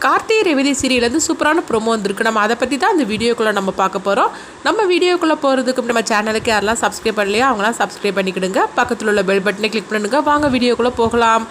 கார்த்திகை ரேவதி சீரியலேருந்து சூப்பரான ப்ரோமோ வந்திருக்கு. நம்ம அதை பற்றி தான் இந்த வீடியோக்குள்ளே நம்ம பார்க்க போகிறோம். நம்ம வீடியோக்குள்ளே போகிறதுக்கு நம்ம சேனலுக்கு யாரெல்லாம் சப்ஸ்கிரைப் பண்ணலையா அவங்களாம் சப்ஸ்கிரைப் பண்ணிக்கிடுங்க. பக்கத்தில் உள்ள பெல் பட்டனை கிளிக் பண்ணுங்க. வாங்க வீடியோக்குள்ளே போகலாம்.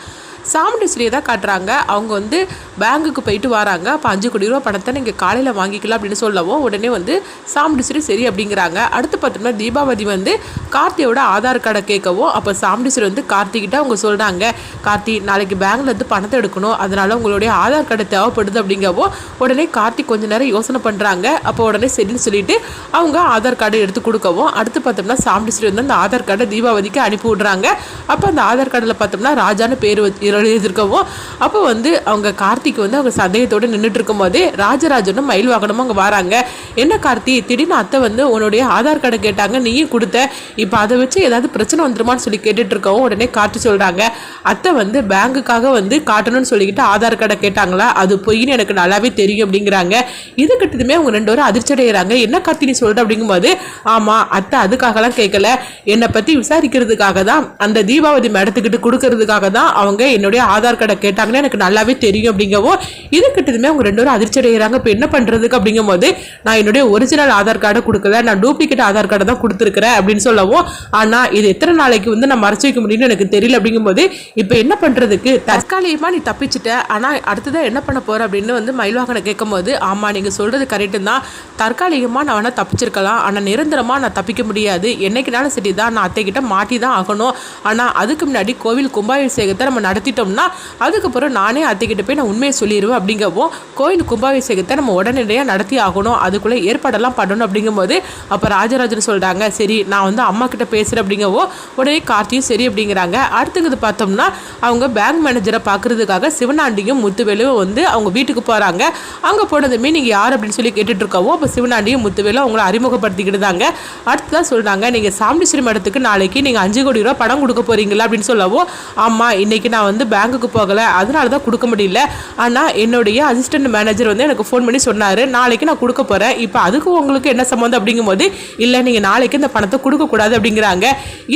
சாமுண்டீஸ்வரியை தான் காட்டுறாங்க. அவங்க வந்து பேங்குக்கு போயிட்டு வராங்க. அப்போ 5 கோடி ரூபா பணத்தை நீங்கள் காலையில் வாங்கிக்கலாம் அப்படின்னு சொல்லவும் உடனே வந்து சாமுண்டீஸ்வரி சரி அப்படிங்கிறாங்க. அடுத்து பார்த்தோம்னா தீபாவதி வந்து கார்த்தியோட ஆதார் கார்டை கேட்கவும் அப்போ சாமுண்டீஸ்வரி வந்து கார்த்திகிட்ட அவங்க சொல்கிறாங்க, கார்த்தி நாளைக்கு பேங்க்ல இருந்து பணத்தை எடுக்கணும், அதனால உங்களுடைய ஆதார் கார்டு தேவைப்படுது அப்படிங்கவோ உடனே கார்த்தி கொஞ்ச நேரம் யோசனை பண்ணுறாங்க. அப்போ உடனே சரின்னு சொல்லிட்டு அவங்க ஆதார் கார்டு எடுத்து கொடுக்கவும் அடுத்து பார்த்தோம்னா சாமுண்டீஸ்வரி வந்து அந்த ஆதார் கார்டை தீபாவதிக்கு அனுப்பி விடுறாங்க. அப்போ அந்த ஆதார் கார்டில் பார்த்தோம்னா ராஜான்னு பேர் எழுதியிருக்கவும் அப்போ வந்து அவங்க கார்த்திக்கு வந்து அவங்க சந்தேகத்தோடு நின்றுட்டு இருக்கும் போதே ராஜராஜனும் மயில் வாகனமும் அங்கே வராங்க. என்ன கார்த்தி திடீர்னு அத்தை வந்து உன்னுடைய ஆதார் கார்டை கேட்டாங்க, நீயும் கொடுத்த, இப்போ அதை வச்சு ஏதாவது பிரச்சனை வந்துருமான்னு சொல்லி கேட்டுட்டு இருக்கவும் உடனே கார்த்தி சொல்கிறாங்க, அத்தை வந்து பேங்குக்காக வந்து காட்டணும்னு சொல்லிக்கிட்டு ஆதார் கார்டை கேட்டாங்களா, அது பொய்ன்னு எனக்கு நல்லாவே தெரியும் அப்படிங்கிறாங்க. இது கிட்டதுமே அவங்க 2 பேரும் அதிர்ச்சி அடைகிறாங்க. என்ன கார்த்தி நீ சொல்கிற அப்படிங்கும்போது, ஆமாம் அத்தை அதுக்காகலாம் கேட்கல, என்னை பற்றி விசாரிக்கிறதுக்காக தான், அந்த தீபாவதி மேடத்துக்கிட்டு கொடுக்கறதுக்காக தான் அவங்க என்னுடைய ஆதார் கார்டை கேட்டாங்கன்னு எனக்கு நல்லாவே தெரியும் அப்படிங்கவோ இது கிட்டதுமே அவங்க 2 பேரும் அதிர்ச்சி அடைகிறாங்க. இப்போ என்ன பண்ணுறதுக்கு அப்படிங்கும்போது, நான் என்னுடைய ஒரிஜினல் ஆதார் கார்டை கொடுக்கல, நான் டூப்ளிகேட் ஆதார் கார்டை தான் கொடுத்துருக்கிறேன் அப்படின்னு சொல்லவும், ஆனால் இது எத்தனை நாளைக்கு வந்து நான் மறைச்சு வைக்க முடியும்னு எனக்கு தெரியல அப்படிங்கும்போது, இப்போ என்ன பண்ணுறதுக்கு, தற்காலிகமாக நீ தப்பிச்சிட்ட, ஆனால் அடுத்ததான் என்ன பண்ண போகிற அப்படின்னு வந்து மயில்வாகனை கேட்கும் போது, ஆமாம் நீங்கள் சொல்கிறது கரெக்டு தான், தற்காலிகமாக நான் வேணால் தப்பிச்சிருக்கலாம், ஆனால் நிரந்தரமாக நான் தப்பிக்க முடியாது, என்னைக்குனாலும் சரி தான் நான் அத்தைக்கிட்ட மாட்டி தான் ஆகணும், ஆனால் அதுக்கு முன்னாடி கோவில் கும்பாபிஷேகத்தை நம்ம நடத்திட்டோம்னா அதுக்கப்புறம் நானே அத்தைக்கிட்ட போய் நான் உண்மையை சொல்லிடுவேன் அப்படிங்கவும் கோயில் கும்பாபிஷேகத்தை நம்ம உடனடியாக நடத்தி ஆகணும், அதுக்குள்ளே ஏற்பாடெல்லாம் பண்ணணும் அப்படிங்கும்போது அப்போ ராஜராஜன் சொல்கிறாங்க, சரி நான் வந்து அம்மா கிட்ட பேசுகிறேன் அப்படிங்கவோ உடனே கார்த்தியும் சரி அப்படிங்கிறாங்க. அடுத்தது பார்த்தோம்னா அவங்க பேங்க் மேனேஜரை பார்க்கறதுக்காக சிவனாண்டியும் முத்துவேலும் வந்து அவங்க வீட்டுக்கு போகிறாங்க. அங்கே போனதுமே நீங்கள் யார் அப்படின்னு சொல்லி கேட்டுட்டு இருக்கவும் அப்போ சிவனாண்டியும் முத்துவேலும் அவங்கள அறிமுகப்படுத்திக்கிட்டுதாங்க. அடுத்ததான் சொல்கிறாங்க, நீங்கள் சாமுண்டீஸ்வரி மடத்துக்கு நாளைக்கு நீங்கள் 5 கோடி ரூபா பணம் கொடுக்க போகிறீங்களா அப்படின்னு சொல்லவும், ஆமாம் இன்னைக்கு நான் வந்து பேங்குக்கு போகலை அதனால தான் கொடுக்க முடியல, ஆனால் என்னுடைய அசிஸ்டன்ட் மேனேஜர் வந்து எனக்கு ஃபோன் பண்ணி சொன்னார் நாளைக்கு நான் கொடுக்க போகிறேன், இப்போ அதுக்கு உங்களுக்கு என்ன சம்மந்தம் அப்படிங்கும்போது, இல்லை நீங்கள் நாளைக்கு இந்த பணத்தை கொடுக்கக்கூடாது அப்படிங்கிறாங்க.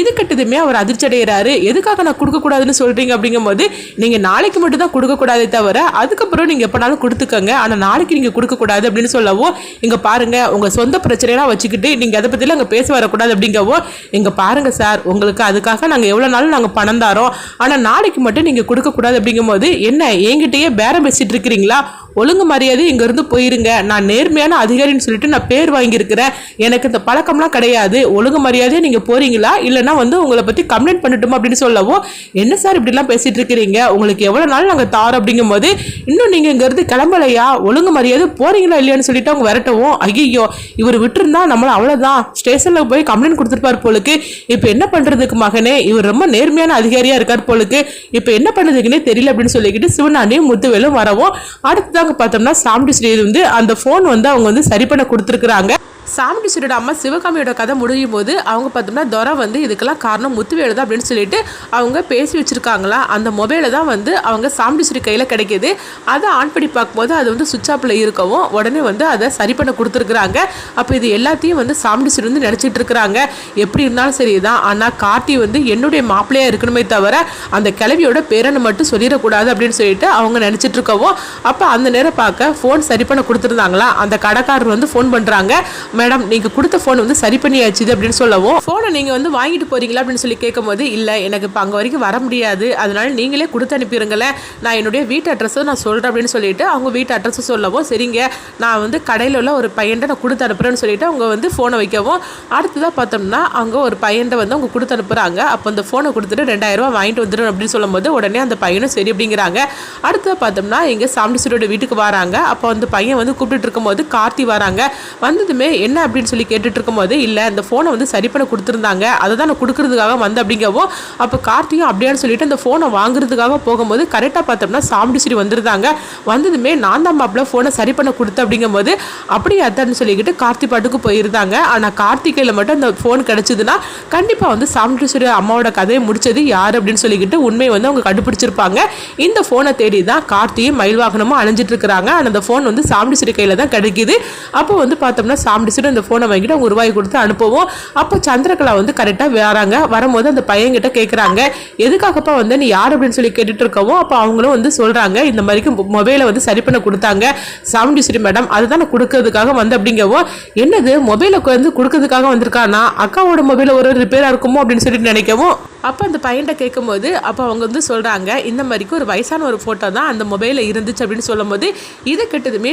இது கட்டதுமே அவர் அதிர்ச்சி அடைகிறாரு. எதுக்காக நான் கொடுக்கக்கூடாதுன்னு சொல்கிறீங்க அப்படிங்கும்போது, நீங்கள் நாளைக்கு மட்டும் தான் கொடுக்கக்கூடாதே தவிர அதுக்கப்புறம் நீங்கள் எப்போனாலும் கொடுத்துக்கோங்க, ஆனால் நாளைக்கு நீங்கள் கொடுக்கக்கூடாது அப்படின்னு சொல்லவும், இங்கே பாருங்கள் உங்கள் சொந்த பிரச்சனைலாம் வச்சுக்கிட்டு நீங்கள் அதை பற்றிலாம் அங்கே பேச வரக்கூடாது அப்படிங்கவும், இங்கே பாருங்கள் சார் உங்களுக்கு அதுக்காக நாங்கள் எவ்வளோ நாளும் நாங்கள் பணம் தரோம், ஆனால் நாளைக்கு மட்டும் நீங்கள் கொடுக்கக்கூடாது அப்படிங்கும்போது, என்ன என்கிட்டயே பேரம் பேசிட்டு இருக்கிறீங்களா, ஒழுங்கு மரியாதை இங்கேருந்து போயிருங்க, நான் நேர்மையான அதிகாரின்னு சொல்லிட்டு நான் பேர் வாங்கியிருக்கிறேன், எனக்கு இந்த பழக்கம்லாம் கிடையாது, ஒழுங்கு மரியாதையை நீங்கள் போறீங்களா இல்லைனா வந்து உங்களை பற்றி கம்ப்ளைண்ட் பண்ணட்டுமா அப்படின்னு சொல்லவும், என்ன சார் இப்படிலாம் பேசிட்டு இருக்கிறீங்க, உங்களுக்கு எவ்வளோ நாள் நாங்கள் தாரோம் அப்படிங்கும்போது, இன்னும் நீங்கள் இங்கேருந்து கிளம்பலையா, ஒழுங்கு மரியாதை போறீங்களா இல்லையான்னு சொல்லிட்டு அவங்க விரட்டவும், ஐயோ இவர் விட்டுருந்தா நம்மள அவ்வளோதான் ஸ்டேஷனில் போய் கம்ப்ளைண்ட் கொடுத்துருப்பார் போலுக்கு, இப்போ என்ன பண்ணுறதுக்கு மகனே, இவர் ரொம்ப நேர்மையான அதிகாரியாக இருக்கார் போலுக்கு, இப்போ என்ன பண்ணுறதுக்குன்னே தெரியல அப்படின்னு சொல்லிக்கிட்டு சிவனாண்டியும் முத்துவேலும் வரவும் அடுத்து பார்த்தோம்னா சாமுண்டீஸ்வரி வந்து அந்த போன் வந்து அவங்க வந்து சரி பண்ண கொடுத்துருக்காங்க. சாமுண்டீஸ்வரியோட அம்மா சிவகாமியோட கதை முடியும் போது அவங்க பார்த்தோம்னா துரை வந்து இதுக்கெல்லாம் காரணம் முத்துவேலு தான் அப்படின்னு சொல்லிட்டு அவங்க பேசி வச்சிருக்காங்களா. அந்த மொபைலை தான் வந்து அவங்க சாமுண்டீஸ்வரி கையில் கிடைக்கிது. அதை ஆன் பண்ணி பார்க்கும்போது அது வந்து சுவிட்ச் ஆஃபில் இருக்கவும் உடனே வந்து அதை சரி பண்ண கொடுத்துருக்குறாங்க. அப்போ இது எல்லாத்தையும் வந்து சாமுண்டீஸ்வரி வந்து நினச்சிட்டு இருக்கிறாங்க. எப்படி இருந்தாலும் சரி தான், ஆனால் கார்த்தி வந்து என்னுடைய மாப்பிள்ளையாக இருக்கணுமே தவிர அந்த கிளவியோட பேரனை மட்டும் சொல்லிடக்கூடாது அப்படின்னு சொல்லிட்டு அவங்க நினச்சிட்டு இருக்கவும் அப்போ அந்த நேரம் பார்க்க ஃபோன் சரி பண்ண கொடுத்துருந்தாங்களா. அந்த கடைக்காரர் வந்து ஃபோன் பண்ணுறாங்க, மேடம் நீங்கள் கொடுத்த ஃபோன் வந்து சரி பண்ணியாச்சு அப்படின்னு சொல்லவும், ஃபோனை நீங்கள் வந்து வாங்கிட்டு போகிறீங்களா அப்படின்னு சொல்லி கேட்கும் போது, இல்லை எனக்கு இப்போ அங்கே வரைக்கும் வர முடியாது, அதனால நீங்களே கொடுத்து அனுப்பிடுங்களேன், நான் என்னுடைய வீட்டு அட்ரஸும் நான் சொல்கிறேன் அப்படின்னு சொல்லிட்டு அவங்க வீட்டு அட்ரஸும் சொல்லவும், சரிங்க நான் வந்து கடையில் உள்ள ஒரு பையன்ட்ட நான் கொடுத்து அனுப்புகிறேன்னு சொல்லிட்டு அவங்க வந்து ஃபோனை வைக்கவும் அடுத்ததாக பார்த்தோம்னா அவங்க ஒரு பையன்ட்ட வந்து அவங்க கொடுத்து அனுப்புகிறாங்க. அப்போ அந்த ஃபோனை கொடுத்துட்டு 2000 ரூபா வாங்கிட்டு வந்துடும் அப்படின்னு சொல்லும் போது உடனே அந்த பையனும் சரி அப்படிங்கிறாங்க. அடுத்ததாக பார்த்தோம்னா இங்கே சாமுண்டீஸ்வரியோட வீட்டுக்கு வராங்க. அப்போ அந்த பையன் வந்து கூப்பிட்டு இருக்கும்போது கார்த்தி வராங்க. வந்ததுமே என்ன அப்படின்னு சொல்லி கேட்டுட்டு இருக்கும்போது, இல்லை இந்த ஃபோனை வந்து சரி பண்ண கொடுத்துருந்தாங்க, அதை தான் நான் கொடுக்கறதுக்காக வந்து அப்படிங்கவும் அப்போ கார்த்தியும் அப்படியான்னு சொல்லிட்டு அந்த ஃபோனை வாங்குறதுக்காக போகும்போது கரெக்டாக பார்த்தோம்னா சாமுண்டீஸ்வரி வந்துருந்தாங்க. வந்ததுமே நான் தான் மாப்பிள்ள ஃபோனை சரி பண்ண கொடுத்தேன் அப்படிங்கும்போது அப்படியே அத்தான்னு சொல்லிக்கிட்டு கார்த்தி பாட்டுக்கு போயிருந்தாங்க. ஆனால் கார்த்திகையில் மட்டும் அந்த ஃபோன் கிடச்சிதுன்னா கண்டிப்பாக வந்து சாமுண்டீஸ்வரி அம்மாவோட கதையை முடிச்சது யார் அப்படின்னு சொல்லிக்கிட்டு உண்மையை வந்து அவங்க கண்டுபிடிச்சிருப்பாங்க. இந்த ஃபோனை தேடி தான் கார்த்தியும் மயில் வாகனமும் அலைஞ்சிட்டு இருக்கிறாங்க. ஆனால் அந்த ஃபோன் வந்து சாமுண்டீஸ்வரி கையில் தான் கிடைக்குது. அப்போ வந்து பார்த்தோம்னா சாமுண்டீஸ்வரி சாம்பிடிச்சிட்டு இந்த ஃபோனை வாங்கிட்டு அவங்க ரூபாய் கொடுத்து அனுப்பவும் அப்போ சந்திரகலா வந்து கரெக்டாக வராங்க. வரும்போது அந்த பையன்கிட்ட கேட்குறாங்க, எதுக்காகப்பா வந்து நீ யார் அப்படின்னு சொல்லி கேட்டுட்டு இருக்கவும் அப்போ அவங்களும் வந்து சொல்கிறாங்க, இந்த மாதிரிக்கு மொபைலை வந்து சரி பண்ண கொடுத்தாங்க சாம்பிடிச்சிட்டு மேடம், அதுதான் நான் கொடுக்கறதுக்காக வந்து அப்படிங்கவும், என்னது மொபைலை வந்து கொடுக்கறதுக்காக வந்திருக்கானா, அக்காவோட மொபைலில் ஒரு ரிப்பேராக இருக்குமோ அப்படின்னு சொல்லிட்டு நினைக்கவும் அப்போ அந்த பையன்கிட்ட கேட்கும்போது அப்போ அவங்க வந்து சொல்கிறாங்க, இந்த மாதிரிக்கு ஒரு வயசான ஒரு ஃபோட்டோ தான் அந்த மொபைலில் இருந்துச்சு அப்படின்னு சொல்லும் போது இதை கெட்டதுமே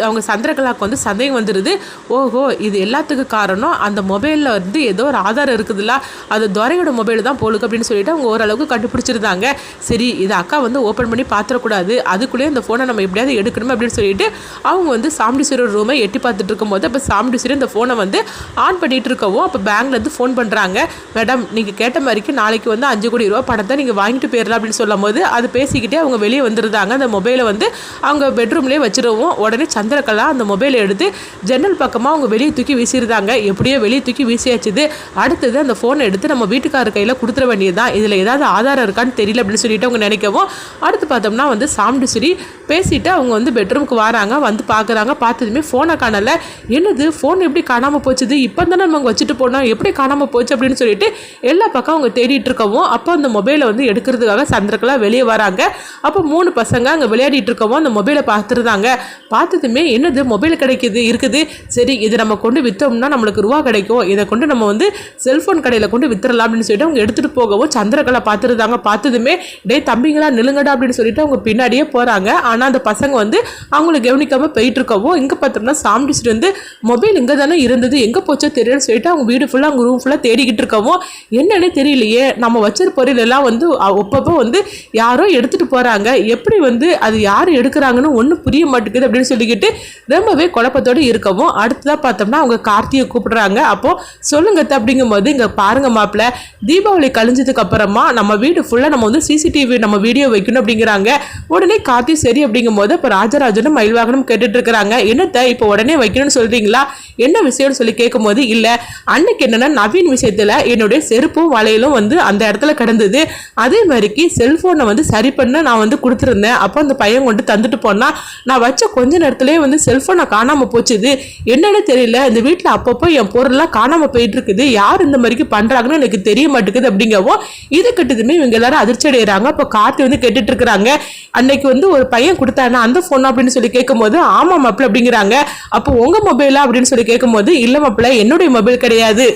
அவங்க சந்திரகலாவுக்கு வந்து சந்தேகம் வந்துடுது. ஓஹோ, இது எல்லாத்துக்கும் காரணம் அந்த மொபைலில் வந்து ஏதோ ஒரு ஆதாரம் இருக்குதுல்ல, அது துரையோட மொபைல் தான் போலுக்கு அப்படின்னு சொல்லிட்டு அவங்க ஓரளவுக்கு கண்டுபிடிச்சிருந்தாங்க. சரி, இதை அக்கா வந்து ஓப்பன் பண்ணி பார்த்துடக்கூடாது, அதுக்குள்ளேயே அந்த ஃபோனை நம்ம எப்படியாவது எடுக்கணும் அப்படின்னு சொல்லிட்டு அவங்க வந்து சாம்பிடிஸ்வரர் ரூமை எட்டி பார்த்துட்டு இருக்கும்போது அப்போ சாம்பிடிஸ்வரர் இந்த ஃபோனை வந்து ஆன் பண்ணிட்டு இருக்கவும் அப்போ பேங்க்லேருந்து ஃபோன் பண்ணுறாங்க, மேடம் நீங்கள் கேட்ட மாதிரிக்கு நாளைக்கு வந்து 5 கோடி ரூபா பணத்தை நீங்கள் வாங்கிட்டு போயிடலாம் அப்படின்னு சொல்லும் போது அது பேசிக்கிட்டே அவங்க வெளியே வந்துருந்தாங்க. அந்த மொபைலை வந்து அவங்க பெட்ரூம்லேயே வச்சிருவோம். உடனே சந்திரகலா அந்த மொபைலை எடுத்து ஜன்னல் பக்கமாக அவங்க வெளியே தூக்கி வீசியிருந்தாங்க. எப்படியோ வெளியே தூக்கி வீசியாச்சுது. அடுத்தது அந்த ஃபோனை எடுத்து நம்ம வீட்டுக்காரர் கையில் கொடுத்துட வேண்டியதுதான், இதில் ஏதாவது ஆதாரம் இருக்கான்னு தெரியல அப்படின்னு சொல்லிட்டு அவங்க நினைக்கவும் அடுத்து பார்த்தோம்னா வந்து சாம்பிடிஸ்வரி பேசிட்டு அவங்க வந்து பெட்ரூமுக்கு வராங்க. வந்து பார்க்குறாங்க. பார்த்ததுமே ஃபோனை காணலை. என்னது ஃபோன் எப்படி காணாமல் போச்சுது, இப்போ தானே நம்ம அங்கே வச்சுட்டு போனோம், எப்படி காணாமல் போச்சு அப்படின்னு சொல்லிட்டு எல்லா பக்கம் அவங்க தேடிட்டு இருக்கவும் அப்போ அந்த மொபைலை வந்து எடுக்கிறதுக்காக சந்திரகலா வெளியே வராங்க. அப்போ 3 பசங்க அங்கே விளையாடிட்டு இருக்கவும் அந்த மொபைலை பார்த்துருந்தாங்க. பார்த்ததுமே என்னது மொபைல் இருக்குது, சரி இதை நம்ம கொண்டு விற்றோம்னா நம்மளுக்கு ரூபா கிடைக்கும், இதை கொண்டு நம்ம வந்து செல்ஃபோன் கடையில் கொண்டு வித்துடலாம் அப்படின்னு சொல்லிட்டு அவங்க எடுத்துகிட்டு போகவும் சந்திரகலா பார்த்துருந்தாங்க. பார்த்ததுமே டே தம்பிங்களா நிலுங்கடா அப்படின்னு சொல்லிட்டு அவங்க பின்னாடியே போகிறாங்க. ஆனால் அந்த பசங்க வந்து அவங்களை கவனிக்காமல் போயிட்டு இருக்கவும் இங்கே பார்த்தோம்னா சாம்பிடிஸ்ட் வந்து மொபைல் இங்கே தானே இருந்தது, எங்கே போச்சோ தெரியலன்னு சொல்லிட்டு அவங்க வீடு ஃபுல்லாக அவங்க ரூம் ஃபுல்லாக தேடிக்கிட்டு இருக்கவும் என்னன்னு தெரியலையே, நம்ம வச்சிருக்க பொருள் எல்லாம் வந்து ஒப்பப்போ வந்து யாரோ எடுத்துகிட்டு போகிறாங்க, எப்படி வந்து அது யார் எடுக்கிறாங்கன்னு ஒன்றும் புரிய மாட்டேங்குது அப்படின்னு சொல்லிக்கிட்டு ரொம்பவே குழப்பத்தோடு இருக்கவும் அடுத்ததாக பார்த்தோம்னா அவங்க கார்த்தியை கூப்பிடுறாங்க. அப்போது சொல்லுங்க அப்படிங்கும் போது இங்கே பாருங்க மாப்பிள்ள, தீபாவளி கழிஞ்சதுக்கு அப்புறமா நம்ம வீடு ஃபுல்லாக நம்ம வந்து சிசிடிவி நம்ம வீடியோ வைக்கணும் அப்படிங்கிறாங்க. உடனே கார்த்தி சரி அப்படிங்கும் போது இப்போ ராஜராஜனும் மயில்வாகனும் கேட்டுட்டு இருக்கிறாங்க, என்னத்தை இப்போ உடனே வைக்கணும்னு சொல்கிறீங்களா, என்ன விஷயம்னு சொல்லி கேட்கும் போது இல்லை அன்னைக்கு என்னன்னா நவீன் விஷயத்தில் என்னுடைய செருப்பும் வளையலும் வந்து அந்த இடத்துல கிடந்தது, அதே மாதிரிக்கு செல்ஃபோனை வந்து சரி பண்ண நான் வந்து கொடுத்துருந்தேன், அப்போ அந்த பையன் கொண்டு தந்துட்டு போனால் நான் வச்ச கொஞ்ச நேரத்துலேயே வந்து செல்ஃபோனை காணாமல் போச்சுது, என்னன்னு தெரியல, இந்த வீட்டில் அப்பப்போ என் பொருள்லாம் காணாமல் போயிட்டு இருக்குது, யார் இந்த மாதிரிக்கு பண்ணுறாங்கன்னு எனக்கு தெரிய மாட்டேங்குது அப்படிங்கவோ இது கிட்டதுமே இவங்க எல்லாரும் அதிர்ச்சி அடைகிறாங்க. அப்போ கார்த்தி வந்து கேட்டுட்டு இருக்கிறாங்க, அன்னைக்கு வந்து ஒரு பையன் கொடுத்தானா அந்த ஃபோன் அப்படின்னு சொல்லி கேட்கும் போது ஆமாம் மாப்பிள்ள அப்படிங்கிறாங்க. அப்போ உங்கள் மொபைலா அப்படின்னு சொல்லி கேட்கும் போது இல்லை மாப்பிள்ள என்னுடைய மொபைல் கிடையாது,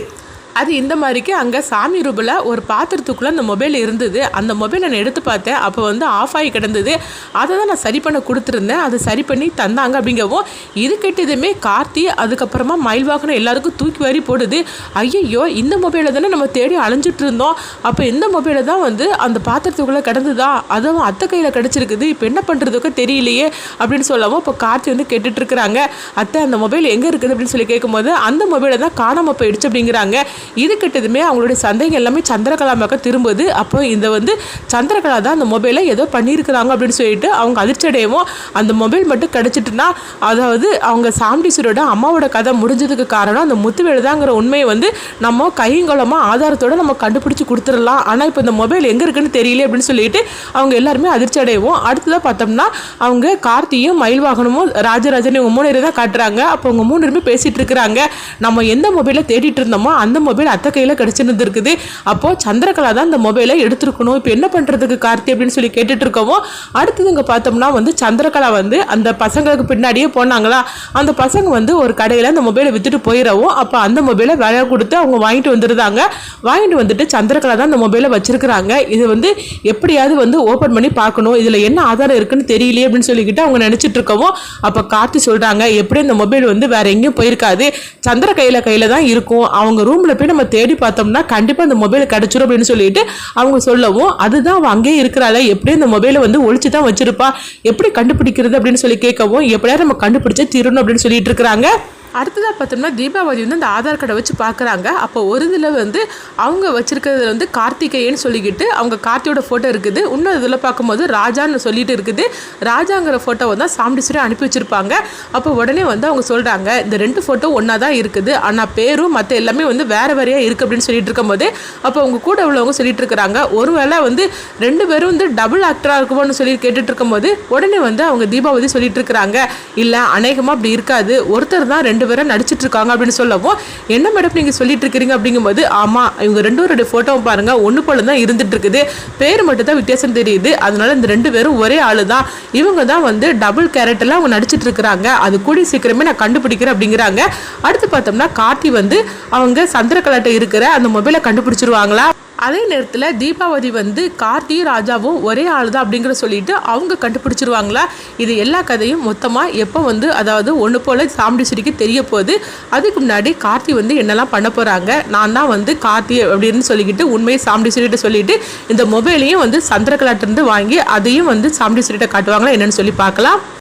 அது இந்த மாதிரிக்கு அங்கே சாமி ரூபில் ஒரு பாத்திரத்துக்குள்ளே அந்த மொபைல் இருந்தது, அந்த மொபைலை நான் எடுத்து பார்த்தேன், அப்போ வந்து ஆஃப் ஆகி கிடந்தது, அதை தான் நான் சரி பண்ண கொடுத்துருந்தேன், அதை சரி பண்ணி தந்தாங்க அப்படிங்கவும் இது கேட்டதுமே கார்த்தி அதுக்கப்புறமா மயில்வாகனம் எல்லாருக்கும் தூக்கி வாரி போடுது. ஐயையோ, இந்த மொபைலை தானே நம்ம தேடி அலைஞ்சிட்டு இருந்தோம், அப்போ இந்த மொபைலை தான் வந்து அந்த பாத்திரத்துக்குள்ளே கிடந்துதா, அதுவும் அத்தை கையில் கிடச்சிருக்குது, இப்போ என்ன பண்ணுறதுக்கு தெரியலையே அப்படின்னு சொல்லவும் இப்போ கார்த்தி வந்து கேட்டுட்ருக்குறாங்க, அத்தை அந்த மொபைல் எங்கே இருக்குது அப்படின்னு சொல்லி கேட்கும்போது அந்த மொபைலை தான் காணாமல் போயிடுச்சு அப்படிங்கிறாங்க. இது கிட்டதுமே அவங்களுடைய சந்தேகம் எல்லாமே சந்திரகலா பக்கம் திரும்புது. அப்போ இந்த வந்து சந்திரகலா தான் அந்த மொபைலை ஏதோ பண்ணியிருக்கிறாங்க அப்படின்னு சொல்லிட்டு அவங்க அதிர்ச்சி அடையவும் அந்த மொபைல் மட்டும் கிடச்சிட்டுனா அதாவது அவங்க சாம்பிடிஸ்வரோட அம்மாவோட கதை முடிஞ்சதுக்கு காரணம் அந்த முத்துவேலுதாங்கிற உண்மையை வந்து நம்ம கையங்கலமாக ஆதாரத்தோடு நம்ம கண்டுபிடிச்சி கொடுத்துடலாம், ஆனால் இப்போ இந்த மொபைல் எங்கே இருக்குன்னு தெரியல அப்படின்னு சொல்லிட்டு அவங்க எல்லாருமே அதிர்ச்சி அடையவும் அடுத்ததாக பார்த்தோம்னா அவங்க கார்த்தியும் மயில்வாகனமும் ராஜராஜன் இவங்க 3 பேர் தான் காட்டுறாங்க. அப்போ அவங்க 3 பேருமே பேசிகிட்டு இருக்கிறாங்க, நம்ம எந்த மொபைலை தேடிட்டு இருந்தோமோ அந்த மொபைல் அத்தை கையில் கிடச்சிருந்து இருக்குது, அப்போது சந்திரகலா தான் இந்த மொபைலை எடுத்துருக்கணும், இப்போ என்ன பண்ணுறதுக்கு கார்த்தி அப்படின்னு சொல்லி கேட்டுட்டு இருக்கவும் அடுத்தது இங்கே பார்த்தோம்னா வந்து சந்திரகலா வந்து அந்த பசங்களுக்கு பின்னாடியே போனாங்களா, அந்த பசங்க வந்து ஒரு கடையில் அந்த மொபைலை விற்றுட்டு போயிடவும் அப்போ அந்த மொபைலை வேலை கொடுத்து அவங்க வாங்கிட்டு வந்துருந்தாங்க. வாங்கிட்டு வந்துட்டு சந்திரகலா தான் அந்த மொபைலை வச்சிருக்கிறாங்க, இது வந்து எப்படியாவது வந்து ஓப்பன் பண்ணி பார்க்கணும், இதில் என்ன ஆதாரம் இருக்குன்னு தெரியலையே அப்படின்னு சொல்லிக்கிட்டு அவங்க நினச்சிட்டு இருக்கவும் அப்போ கார்த்தி சொல்கிறாங்க, எப்படி இந்த மொபைல் வந்து வேற எங்கேயும் போயிருக்காது, சந்திர கையில் தான் இருக்கும், அவங்க ரூமில் போய் நம்ம தேடி பார்த்தோம்னா கண்டிப்பாக அந்த மொபைல் கிடச்சிரும் அப்படின்னு சொல்லிட்டு அவங்க சொல்லவும் அதுதான் அவன் அங்கேயே இருக்கிறாள், எப்படி இந்த மொபைலை வந்து ஒழிச்சு தான் வச்சிருப்பா, எப்படி கண்டுபிடிக்கிறது அப்படின்னு சொல்லி கேட்கவும் எப்படியாவது நம்ம கண்டுபிடிச்சே தீரணும் அப்படின்னு சொல்லிட்டு இருக்கிறாங்க. அடுத்ததாக பார்த்தோம்னா தீபாவளி வந்து அந்த ஆதார் கார்டை வச்சு பார்க்குறாங்க. அப்போ ஒரு இதில் வந்து அவங்க வச்சுருக்கிறதுல வந்து கார்த்திகேயன்னு சொல்லிக்கிட்டு அவங்க கார்த்தியோட ஃபோட்டோ இருக்குது, இன்னொரு இதில் பார்க்கும்போது ராஜான்னு சொல்லிட்டு இருக்குது, ராஜாங்கிற ஃபோட்டோவை தான் சாம்பிடிஸ்வரி அனுப்பி வச்சுருப்பாங்க. அப்போ உடனே வந்து அவங்க சொல்கிறாங்க இந்த 2 ஃபோட்டோ ஒன்றா தான் இருக்குது, ஆனால் பேரும் மற்ற எல்லாமே வந்து வேறு வேறையாக இருக்குது அப்படின்னு சொல்லிட்டு இருக்கும்போது அப்போ அவங்க கூட உள்ளவங்க சொல்லிட்டு இருக்கிறாங்க, ஒருவேளை வந்து 2 பேரும் வந்து டபுள் ஆக்டராக இருக்குமோன்னு சொல்லி கேட்டுட்டு இருக்கும்போது உடனே வந்து அவங்க தீபாவளி சொல்லிட்டு இருக்கிறாங்க, இல்லை அநேகமாக அப்படி இருக்காது, ஒருத்தர் தான் 2 2 பேரும் நடிச்சிட்டு இருக்காங்க அப்படின்னு சொல்லவும், என்ன மேடம் நீங்கள் சொல்லிட்டு இருக்கிறீங்க அப்படிங்கும்போது, ஆமாம் இவங்க 2 பேருடைய ஃபோட்டோவும் பாருங்கள் ஒன்று போல தான் இருந்துட்டு இருக்குது, பேர் மட்டும் தான் வித்தியாசம் தெரியுது, அதனால இந்த 2 பேரும் ஒரே ஆளு தான், இவங்க தான் வந்து டபுள் கேரக்டர்ல அவங்க நடிச்சிட்டு இருக்கிறாங்க, அது கூடிய சீக்கிரமே நான் கண்டுபிடிக்கிறேன் அப்படிங்கிறாங்க. அடுத்து பார்த்தோம்னா கார்த்தி வந்து அவங்க சந்திரகலாட்ட இருக்கிற அந்த மொபைலை கண்டுபிடிச்சிருவாங்களா. அதே நேரத்தில் தீபாவதி வந்து கார்த்தியும் ராஜாவும் ஒரே ஆள் தான் அப்படிங்கிற சொல்லிட்டு அவங்க கண்டுபிடிச்சிருவாங்களா. இது எல்லா கதையும் மொத்தமாக எப்போ வந்து அதாவது ஒன்று போல் சாமுண்டீஸ்வரிக்கு தெரிய போகுது. அதுக்கு முன்னாடி கார்த்தி வந்து என்னெல்லாம் பண்ண போகிறாங்க, நான் தான் வந்து கார்த்தி அப்படின்னு சொல்லிக்கிட்டு உண்மையை சாமுண்டீஸ்வரிகிட்ட சொல்லிட்டு இந்த மொபைலையும் வந்து சந்திரகலாட்டிருந்து வாங்கி அதையும் வந்து சாமுண்டீஸ்வரிகிட்ட காட்டுவாங்களா என்னன்னு சொல்லி பார்க்கலாம்.